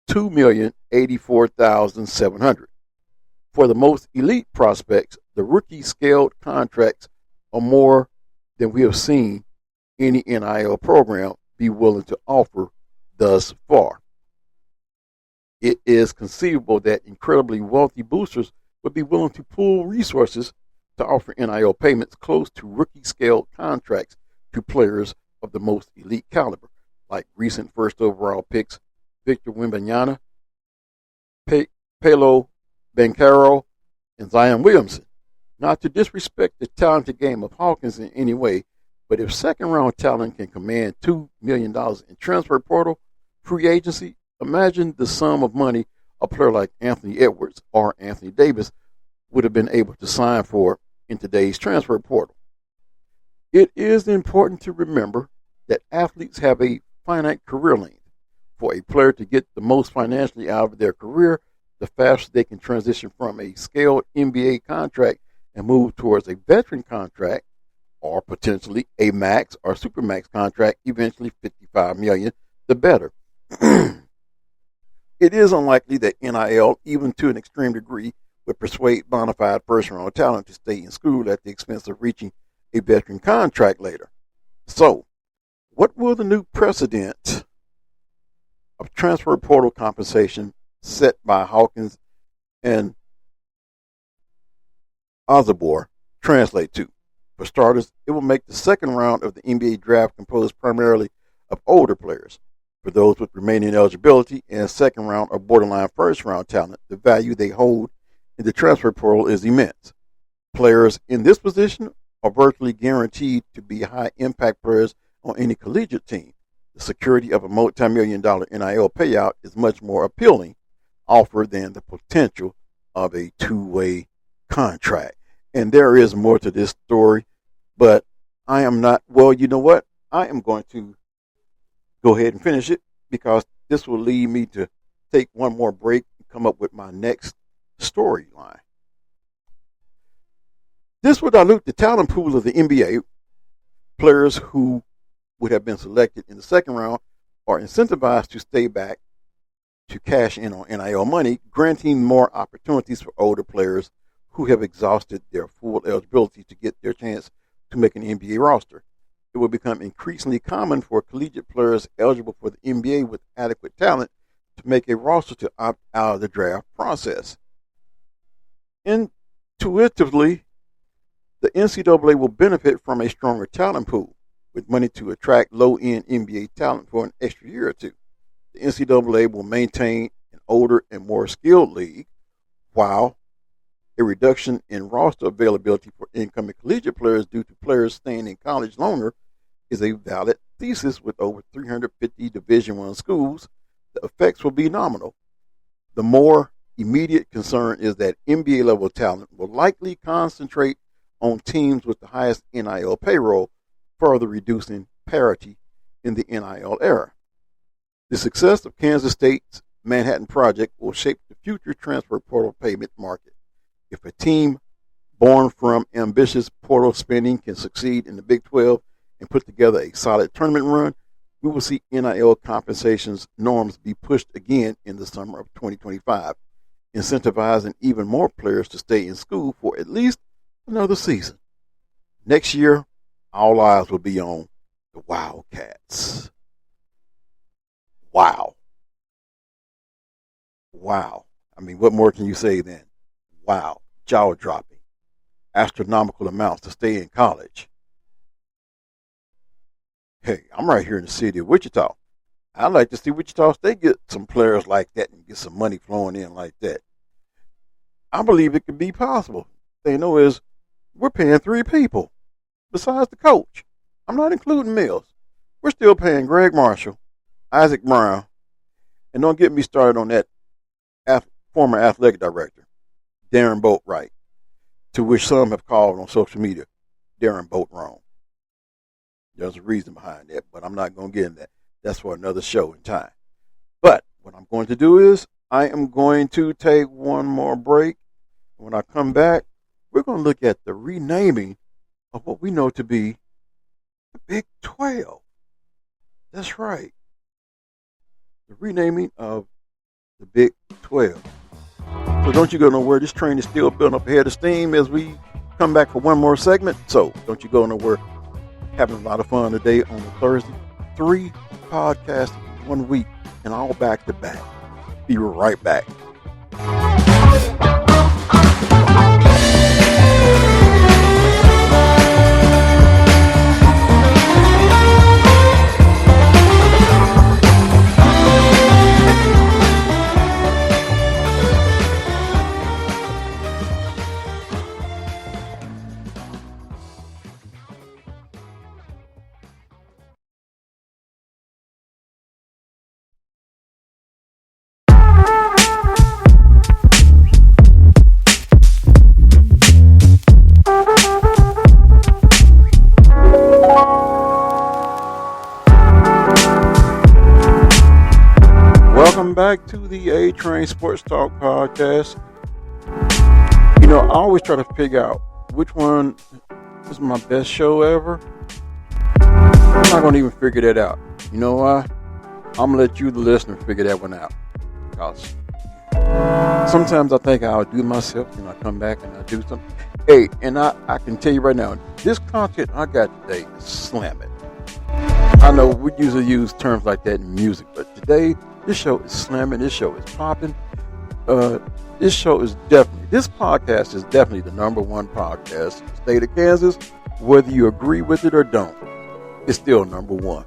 $2,084,700. For the most elite prospects, the rookie scaled contracts are more than we have seen any NIL program be willing to offer thus far. It is conceivable that incredibly wealthy boosters would be willing to pool resources to offer NIL payments close to rookie-scale contracts to players of the most elite caliber, like recent first overall picks Victor Wembanyama, Paolo Banchero, and Zion Williamson. Not to disrespect the talented game of Hawkins in any way, but if second-round talent can command $2 million in transfer portal free agency, imagine the sum of money a player like Anthony Edwards or Anthony Davis would have been able to sign for in today's transfer portal. It is important to remember that athletes have a finite career length. For a player to get the most financially out of their career, the faster they can transition from a scaled NBA contract and move towards a veteran contract or potentially a max or supermax contract, eventually $55 million, the better. It is unlikely that NIL, even to an extreme degree, would persuade bona fide first-round talent to stay in school at the expense of reaching a veteran contract later. So, what will the new precedent of transfer portal compensation set by Hawkins and Osborne translate to? For starters, it will make the second round of the NBA draft composed primarily of older players. For those with remaining eligibility and second round or borderline first round talent, the value they hold in the transfer portal is immense. Players in this position are virtually guaranteed to be high impact players on any collegiate team. The security of a multi-million-dollar NIL payout is much more appealing offer than the potential of a two-way contract. And there is more to this story, but I am not, well, you know what? I am going to go ahead and finish it because this will lead me to take one more break and come up with my next storyline. This will dilute the talent pool of the NBA. Players who would have been selected in the second round are incentivized to stay back to cash in on NIL money, granting more opportunities for older players who have exhausted their full eligibility to get their chance to make an NBA roster. It will become increasingly common for collegiate players eligible for the NBA with adequate talent to make a roster to opt out of the draft process. Intuitively, the NCAA will benefit from a stronger talent pool with money to attract low-end NBA talent for an extra year or two. The NCAA will maintain an older and more skilled league, while a reduction in roster availability for incoming collegiate players due to players staying in college longer is a valid thesis. With over 350 Division I schools, the effects will be nominal. The more immediate concern is that NBA-level talent will likely concentrate on teams with the highest NIL payroll, further reducing parity in the NIL era. The success of Kansas State's Manhattan Project will shape the future transfer portal payment market. If a team born from ambitious portal spending can succeed in the Big 12 and put together a solid tournament run, we will see NIL compensations norms be pushed again in the summer of 2025, incentivizing even more players to stay in school for at least another season. Next year, all eyes will be on the Wildcats. Wow. I mean, what more can you say then? Wow. Jaw-dropping. Astronomical amounts to stay in college. Hey, I'm right here in the city of Wichita. I'd like to see Wichita State get some players like that and get some money flowing in like that. I believe it could be possible. They know is we're paying 3 people besides the coach. I'm not including Mills. We're still paying Greg Marshall, Isaac Brown, and don't get me started on that former athletic director, Darren Boatwright, to which some have called on social media Darren Boat wrong. There's a reason behind that, but I'm not going to get into that. That's for another show in time. But what I'm going to do is I am going to take one more break. When I come back, we're going to look at the renaming of what we know to be the Big 12. That's right. The renaming of the Big 12. So don't you go nowhere. This train is still building up ahead of steam as we come back for one more segment. So don't you go nowhere. Having a lot of fun today on a Thursday. 3 podcasts in 1 week and all back to back. Be right back. Welcome back to the A-Train Sports Talk Podcast. You know, I always try to figure out which one is my best show ever. I'm not going to even figure that out. You know why? I'm going to let you, the listener, figure that one out. Because sometimes I think I'll do myself and I come back and I do something. Hey, and I can tell you right now, this content I got today is slamming. I know we usually use terms like that in music, but today, this show is slamming. This show is popping. This podcast is definitely the number one podcast in the state of Kansas. Whether you agree with it or don't, it's still number one.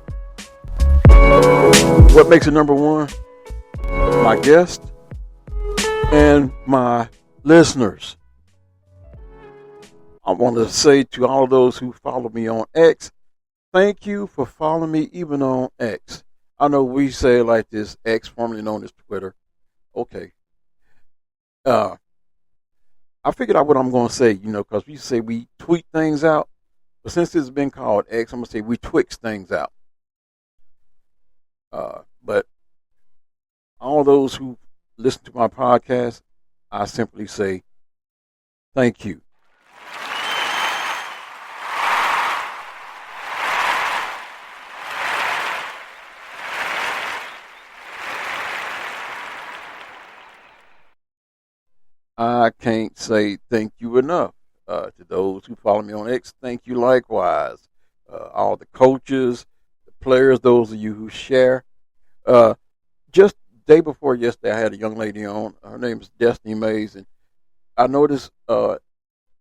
What makes it number one? My guest and my listeners. I want to say to all of those who follow me on X, thank you for following me even on X. I know we say it like this, X, formerly known as Twitter. Okay. I figured out what I'm going to say, because we say we tweet things out. But since it's been called X, I'm going to say we Twix things out. But all those who listen to my podcast, I simply say thank you. I can't say thank you enough. To those who follow me on X, thank you likewise. All the coaches, the players, those of you who share. Just day before yesterday, I had a young lady on. Her name is Destiny Mays, and I noticed out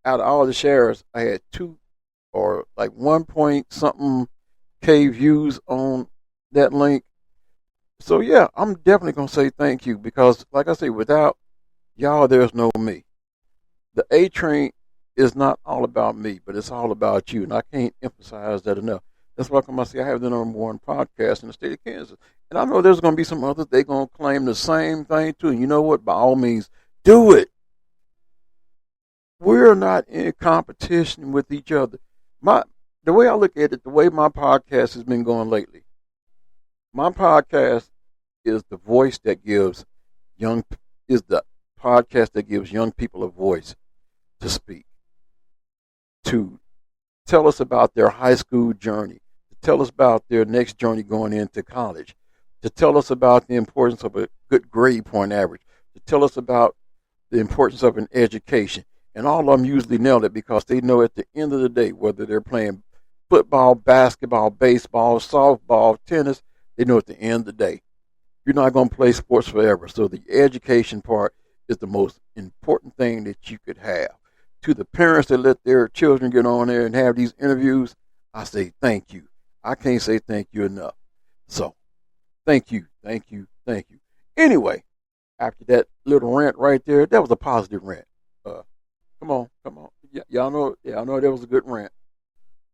of all the shares, I had 2 or like 1 point something K views on that link. So yeah, I'm definitely gonna say thank you because, like I say, without y'all, there's no me. The A-Train is not all about me, but it's all about you, and I can't emphasize that enough. That's why I say I have the number one podcast in the state of Kansas. And I know there's going to be some others, they're going to claim the same thing too. And you know what? By all means, do it. We're not in competition with each other. The way I look at it, the way my podcast has been going lately, my podcast is the voice that gives the podcast that gives young people a voice to speak, to tell us about their high school journey, to tell us about their next journey going into college, to tell us about the importance of a good grade point average, to tell us about the importance of an education. And all of them usually nail it because they know at the end of the day, whether they're playing football, basketball, baseball, softball, tennis, they know at the end of the day, you're not going to play sports forever. So the education part is the most important thing that you could have. To the parents that let their children get on there and have these interviews, I say thank you. I can't say thank you enough. So, thank you. Anyway, after that little rant right there, that was a positive rant. Come on. Y'all know that was a good rant.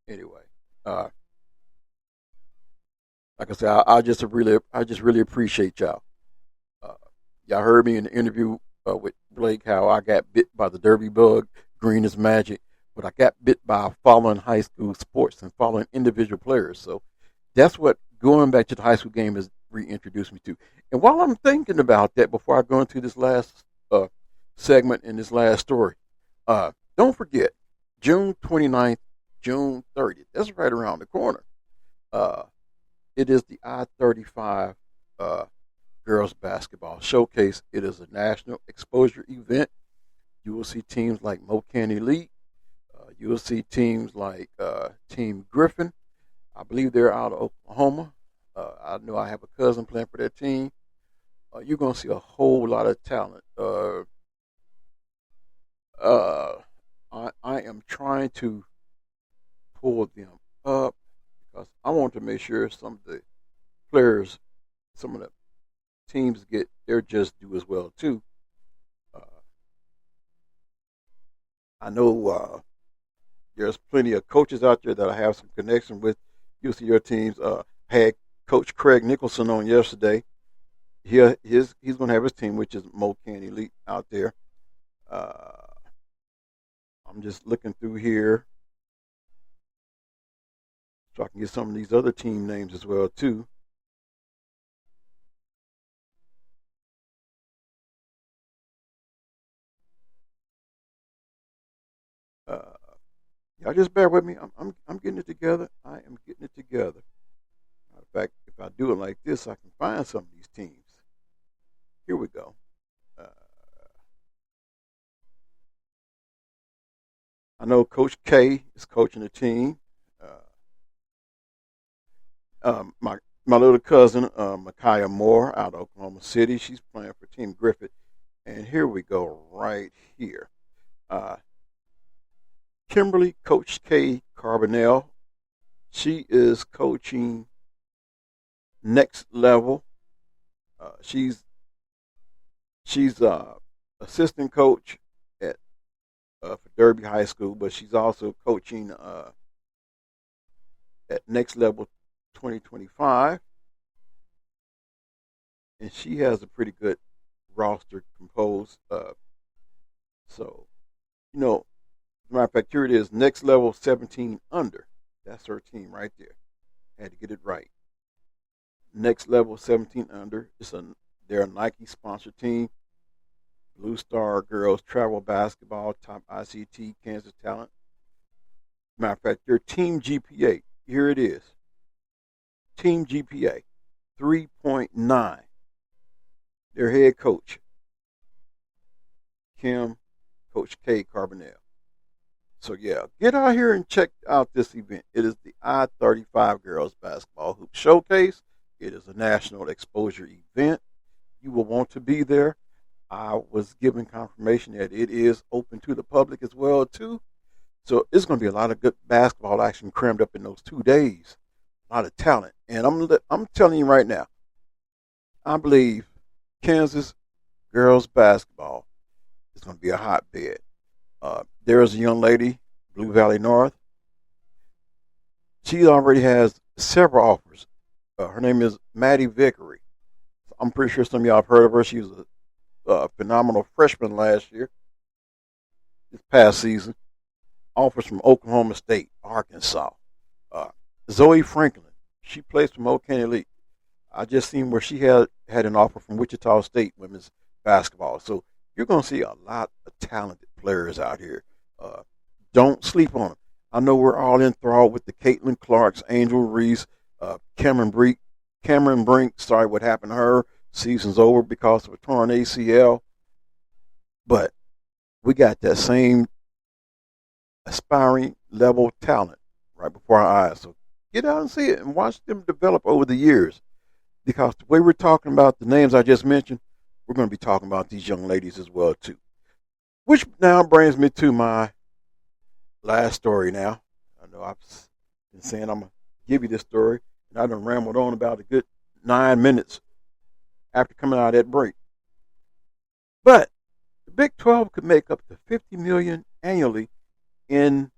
Anyway, like I said, I just really appreciate y'all. Y'all heard me in the interview with Blake how I got bit by the derby bug. Green is magic, but I got bit by following high school sports and following individual players. So that's what going back to the high school game has reintroduced me to. And while I'm thinking about that, before I go into this last segment and this last story, don't forget June 29th, June 30th. That's right around the corner. It is the I-35 girls basketball showcase. It is a national exposure event. You will see teams like Mocan Elite. You will see teams like Team Griffin. I believe they're out of Oklahoma. I know I have a cousin playing for that team. You're going to see a whole lot of talent. Uh, I am trying to pull them up because I want to make sure some of the players, some of the teams get their just due as well too. Uh, I know there's plenty of coaches out there that I have some connection with. You'll see your teams. Had Coach Craig Nicholson on yesterday. He's going to have his team, which is Mocan Elite out there. Uh, I'm just looking through here so I can get some of these other team names as well too. Uh, y'all just bear with me. I'm getting it together. I am getting it together. Matter of fact, if I do it like this, I can find some of these teams. Here we go. Uh, I know Coach K is coaching the team. My little cousin, Micaiah Moore, out of Oklahoma City. She's playing for Team Griffith. And here we go, right here. Uh, Kimberly, Coach K Carbonell. She is coaching Next Level. She's assistant coach at for Derby High School, but she's also coaching at Next Level 2025, and she has a pretty good roster composed. So, as a matter of fact, here it is, Next Level 17 Under. That's her team right there. Had to get it right. Next Level 17 Under. They're a Nike sponsored team. Blue Star Girls Travel Basketball, top ICT Kansas talent. Matter of fact, their team GPA, here it is. Team GPA, 3.9. Their head coach, Coach K Carbonell. So yeah, get out here and check out this event. It is the I-35 Girls Basketball Hoop Showcase. It is a national exposure event. You will want to be there. I was given confirmation that it is open to the public as well too. So it's going to be a lot of good basketball action crammed up in those 2 days. A lot of talent, and I'm telling you right now, I believe Kansas girls basketball is going to be a hotbed. There's a young lady, Blue Valley North. She already has several offers. Her name is Maddie Vickery. I'm pretty sure some of y'all have heard of her. She was a phenomenal freshman last year, this past season. Offers from Oklahoma State, Arkansas. Zoe Franklin, she plays for Mocan Elite. I just seen where she had an offer from Wichita State women's basketball. So you're going to see a lot of talented players out here. Don't sleep on them. I know we're all enthralled with the Caitlin Clarks, Angel Reese, Cameron Brink. Sorry what happened to her. Season's over because of a torn ACL. But we got that same aspiring level talent right before our eyes. So get out and see it and watch them develop over the years. Because the way we're talking about the names I just mentioned, we're going to be talking about these young ladies as well too. Which now brings me to my last story now. I know I've been saying I'm going to give you this story, and I done rambled on about a good 9 minutes after coming out of that break. But the Big 12 could make up to $50 million annually in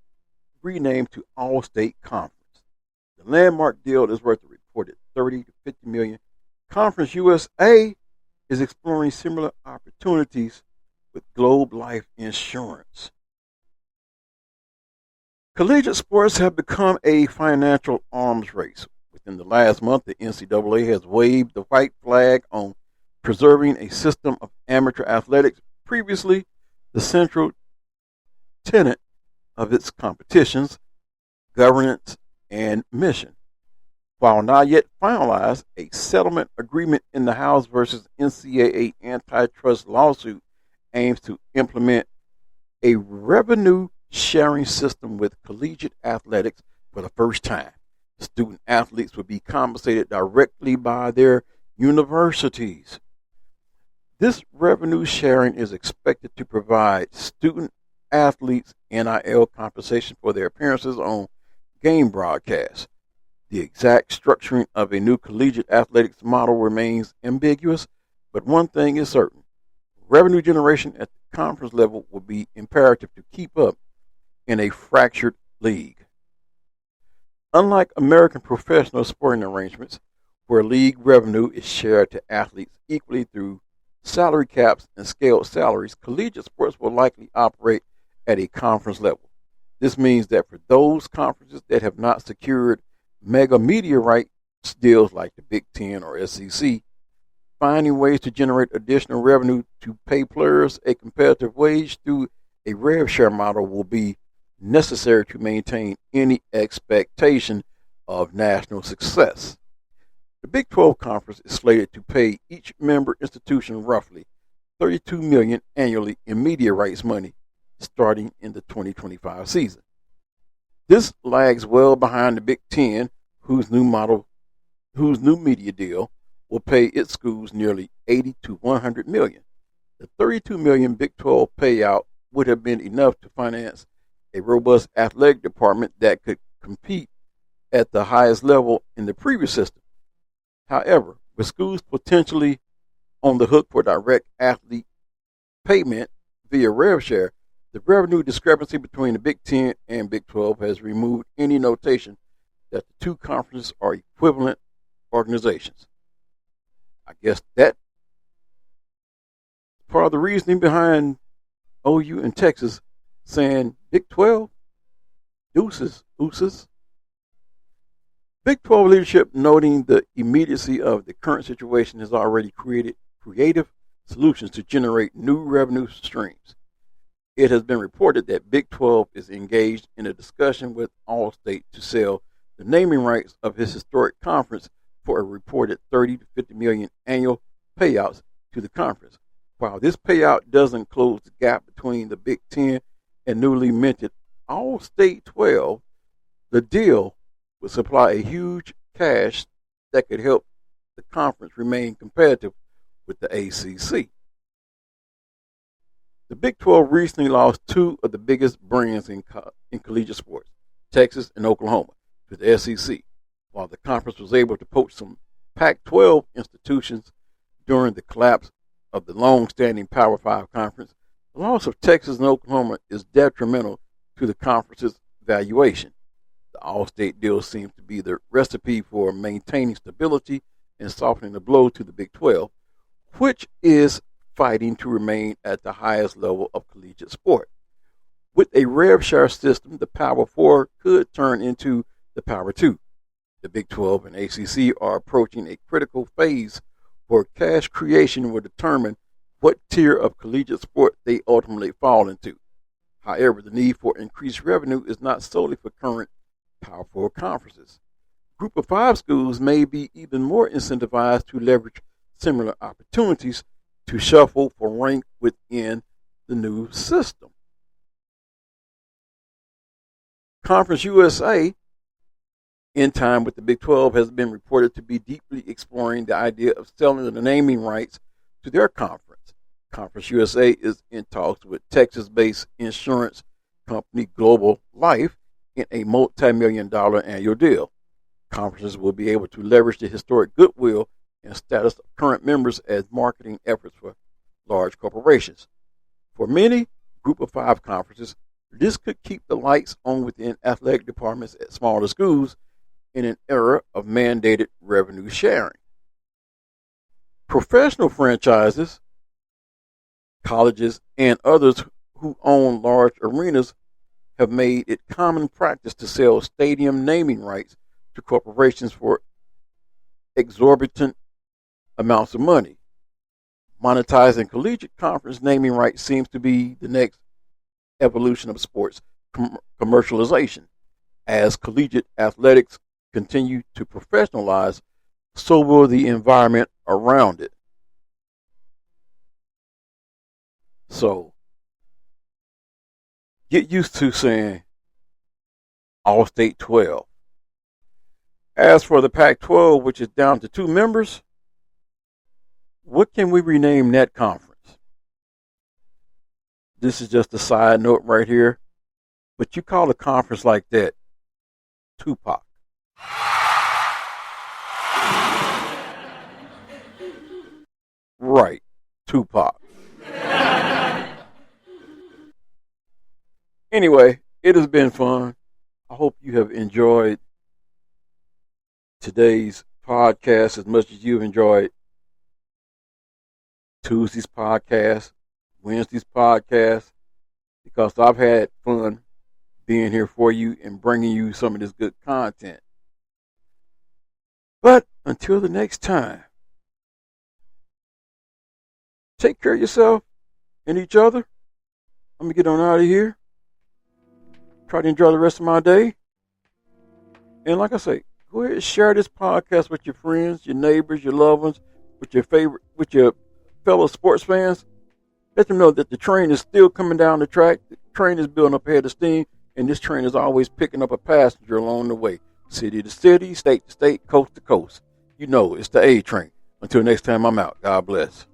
rename to All-State Conference. The landmark deal is worth a reported $30 to $50 million. Conference USA is exploring similar opportunities with Globe Life Insurance. Collegiate sports have become a financial arms race. Within the last month, the NCAA has waved the white flag on preserving a system of amateur athletics, previously the central tenet of its competitions, governance, and mission. While not yet finalized, a settlement agreement in the House versus NCAA antitrust lawsuit aims to implement a revenue sharing system with collegiate athletics for the first time. Student athletes will be compensated directly by their universities. This revenue sharing is expected to provide student athletes NIL compensation for their appearances on game broadcasts. The exact structuring of a new collegiate athletics model remains ambiguous, but one thing is certain. Revenue generation at the conference level will be imperative to keep up in a fractured league. Unlike American professional sporting arrangements, where league revenue is shared to athletes equally through salary caps and scaled salaries, collegiate sports will likely operate at a conference level. This means that for those conferences that have not secured mega media rights deals like the Big Ten or SEC, finding ways to generate additional revenue to pay players a competitive wage through a rev share model will be necessary to maintain any expectation of national success. The Big 12 Conference is slated to pay each member institution roughly $32 million annually in media rights money starting in the 2025 season. This lags well behind the Big Ten, whose new media deal will pay its schools nearly $80 to $100 million. The $32 million Big 12 payout would have been enough to finance a robust athletic department that could compete at the highest level in the previous system. However, with schools potentially on the hook for direct athlete payment via rev share, the revenue discrepancy between the Big Ten and Big 12 has removed any notation that the two conferences are equivalent organizations. I guess that part of the reasoning behind OU and Texas saying Big 12, deuces. Big 12 leadership, noting the immediacy of the current situation, has already created creative solutions to generate new revenue streams. It has been reported that Big 12 is engaged in a discussion with Allstate to sell the naming rights of his historic conference for a reported $30 to $50 million annual payouts to the conference. While this payout doesn't close the gap between the Big Ten and newly minted AllStateXII, the deal would supply a huge cash that could help the conference remain competitive with the ACC. The Big 12 recently lost two of the biggest brands in collegiate sports, Texas and Oklahoma, to the SEC, while the conference was able to poach some Pac-12 institutions during the collapse of the long-standing Power 5 conference. The loss of Texas and Oklahoma is detrimental to the conference's valuation. The All-State deal seems to be the recipe for maintaining stability and softening the blow to the Big 12, which is fighting to remain at the highest level of collegiate sport. With a rev share system, the Power 4 could turn into the Power 2. The Big 12 and ACC are approaching a critical phase where cash creation will determine what tier of collegiate sport they ultimately fall into. However, the need for increased revenue is not solely for current Power 4 conferences. Group of 5 schools may be even more incentivized to leverage similar opportunities to shuffle for rank within the new system. Conference USA, in time with the Big 12, has been reported to be deeply exploring the idea of selling the naming rights to their conference. Conference USA is in talks with Texas-based insurance company Global Life in a multi-million-dollar annual deal. Conferences will be able to leverage the historic goodwill and status of current members as marketing efforts for large corporations. For many Group of 5 conferences, this could keep the lights on within athletic departments at smaller schools in an era of mandated revenue sharing. Professional franchises, colleges, and others who own large arenas have made it common practice to sell stadium naming rights to corporations for exorbitant amounts of money. Monetizing collegiate conference naming rights seems to be the next evolution of sports commercialization. As collegiate athletics continue to professionalize, so will the environment around it. So, get used to saying All-State 12. As for the Pac-12, which is down to 2 members, what can we rename that conference? This is just a side note right here. But you call a conference like that Tupac. Right, Tupac. Anyway, it has been fun. I hope you have enjoyed today's podcast as much as you've enjoyed Tuesday's podcast, Wednesday's podcast, because I've had fun being here for you and bringing you some of this good content. But until the next time, take care of yourself and each other. I'm going to get on out of here. Try to enjoy the rest of my day. And like I say, go ahead and share this podcast with your friends, your neighbors, your loved ones, with your fellow sports fans. Let them know that the train is still coming down the track. The train is building up a head of steam, and this train is always picking up a passenger along the way. City to city, state to state, coast to coast. You know, it's the A train. Until next time, I'm out. God bless.